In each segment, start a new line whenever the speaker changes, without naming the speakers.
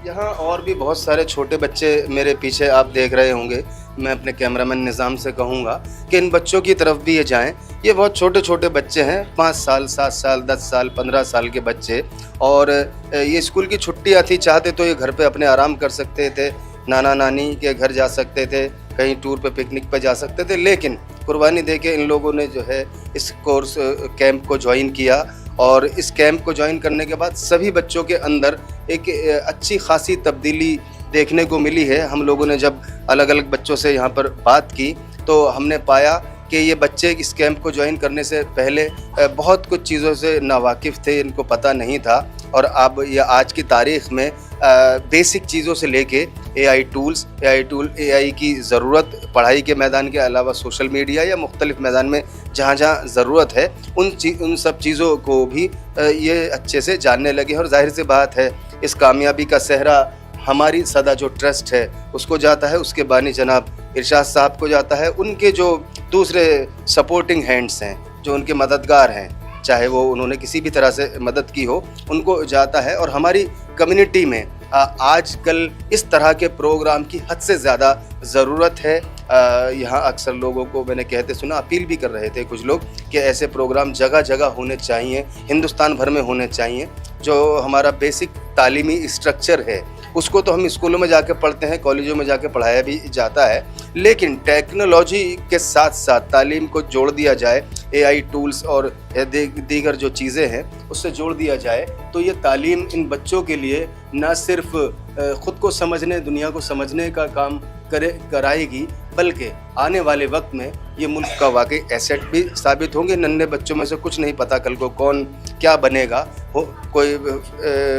यहाँ और भी बहुत सारे छोटे बच्चे मेरे पीछे आप देख रहे होंगे। मैं अपने कैमरामैन निज़ाम से कहूँगा कि इन बच्चों की तरफ भी ये जाएं। ये बहुत छोटे छोटे बच्चे हैं, 5 साल 7 साल 10 साल 15 साल के बच्चे। और ये स्कूल की छुट्टियाँ थी, चाहते तो ये घर पे अपने आराम कर सकते थे, नाना नानी के घर जा सकते थे, कहीं टूर पे पिकनिक पे जा सकते थे, लेकिन कुर्बानी दे के इन लोगों ने जो है इस कोर्स कैंप को ज्वाइन किया। और इस कैंप को ज्वाइन करने के बाद सभी बच्चों के अंदर एक अच्छी खासी तब्दीली देखने को मिली है। हम लोगों ने जब अलग अलग बच्चों से यहाँ पर बात की तो हमने पाया कि ये बच्चे इस कैंप को ज्वाइन करने से पहले बहुत कुछ चीज़ों से नावाकिफ़ थे, इनको पता नहीं था। और अब ये आज की तारीख़ में बेसिक चीज़ों से लेके एआई की ज़रूरत पढ़ाई के मैदान के अलावा सोशल मीडिया या मुख्तलिफ़ मैदान में जहाँ जहाँ ज़रूरत है उन सब चीज़ों को भी ये अच्छे से जानने लगे। और जाहिर सी बात है इस कामयाबी का सेहरा हमारी सदा जो ट्रस्ट है उसको जाता है, उसके बानी जनाब इरशाद साहब को जाता है, उनके जो दूसरे सपोर्टिंग हैंड्स हैं, जो उनके मददगार हैं, चाहे वो उन्होंने किसी भी तरह से मदद की हो, उनको जाता है। और हमारी कम्युनिटी में आजकल इस तरह के प्रोग्राम की हद से ज़्यादा ज़रूरत है। यहाँ अक्सर लोगों को मैंने कहते सुना, अपील भी कर रहे थे कुछ लोग कि ऐसे प्रोग्राम जगह जगह होने चाहिए, हिंदुस्तान भर में होने चाहिए। जो हमारा बेसिक तालीमी स्ट्रक्चर है उसको तो हम स्कूलों में जाके पढ़ते हैं, कॉलेजों में जाके पढ़ाया भी जाता है, लेकिन टेक्नोलॉजी के साथ साथ तालीम को जोड़ दिया जाए, एआई टूल्स और दीगर जो चीज़ें हैं उससे जोड़ दिया जाए तो ये तालीम इन बच्चों के लिए न सिर्फ ख़ुद को समझने, दुनिया को समझने का काम कराएगी, बल्कि आने वाले वक्त में ये मुल्क का वाकई एसेट भी साबित होंगे। नन्हे बच्चों में से कुछ नहीं पता कल को कौन क्या बनेगा, कोई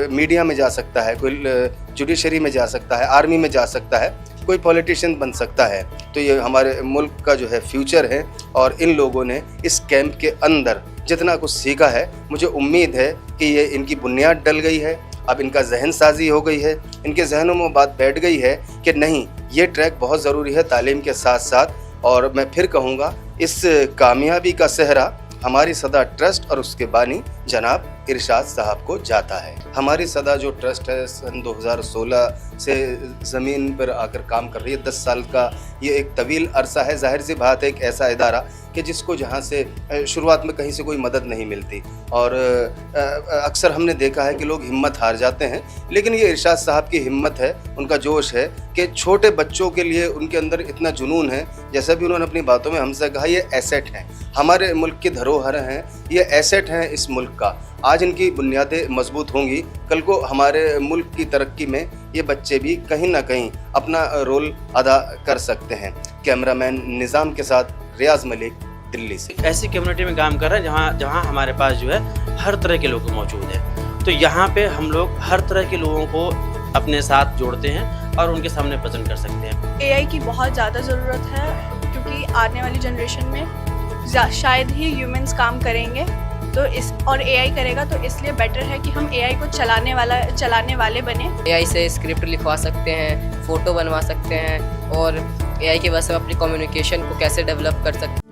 मीडिया में जा सकता है, कोई जुडिशरी में जा सकता है, आर्मी में जा सकता है, कोई पॉलिटिशियन बन सकता है। तो ये हमारे मुल्क का जो है फ्यूचर है। और इन लोगों ने इस कैंप के अंदर जितना कुछ सीखा है, मुझे उम्मीद है कि ये इनकी बुनियाद डल गई है, अब इनका जहन साजी हो गई है, इनके जहनों में बात बैठ गई है कि नहीं, ये ट्रैक बहुत ज़रूरी है तालीम के साथ साथ। और मैं फिर कहूँगा इस कामयाबी का सेहरा हमारी सदा ट्रस्ट और उसके बानी जनाब इरशाद साहब को जाता है। हमारी सदा जो ट्रस्ट है सन 2016 से ज़मीन पर आकर काम कर रही है, 10 साल का ये एक तवील अरसा है। जाहिर सी बात है एक ऐसा इदारा कि जिसको जहाँ से शुरुआत में कहीं से कोई मदद नहीं मिलती, और अक्सर हमने देखा है कि लोग हिम्मत हार जाते हैं, लेकिन ये इरशाद साहब की हिम्मत है, उनका जोश है कि छोटे बच्चों के लिए उनके अंदर इतना जुनून है। जैसा भी उन्होंने अपनी बातों में हमसे कहा, ये एसेट हैं, हमारे मुल्क की धरोहर हैं, ये एसेट हैं इस मुल्क का। आज इनकी बुनियादें मजबूत होंगी, कल को हमारे मुल्क की तरक्की में ये बच्चे भी कहीं ना कहीं अपना रोल अदा कर सकते हैं। कैमरामैन निज़ाम के साथ रियाज मलिक, दिल्ली से।
ऐसी कम्युनिटी में काम कर रहे हैं जहाँ हमारे पास जो है हर तरह के लोग मौजूद हैं। तो यहाँ पे हम लोग हर तरह के लोगों को अपने साथ जोड़ते हैं और उनके सामने प्रेजेंट कर सकते हैं।
एआई की बहुत ज़्यादा ज़रूरत है, क्योंकि आने वाली जनरेशन में शायद ही ह्यूमंस काम करेंगे, तो और एआई करेगा, तो इसलिए बेटर है कि हम एआई को चलाने वाले बने।
एआई से स्क्रिप्ट लिखवा सकते हैं, फ़ोटो बनवा सकते हैं, और एआई की वजह से अपनी कम्युनिकेशन को कैसे डेवलप कर सकते हैं।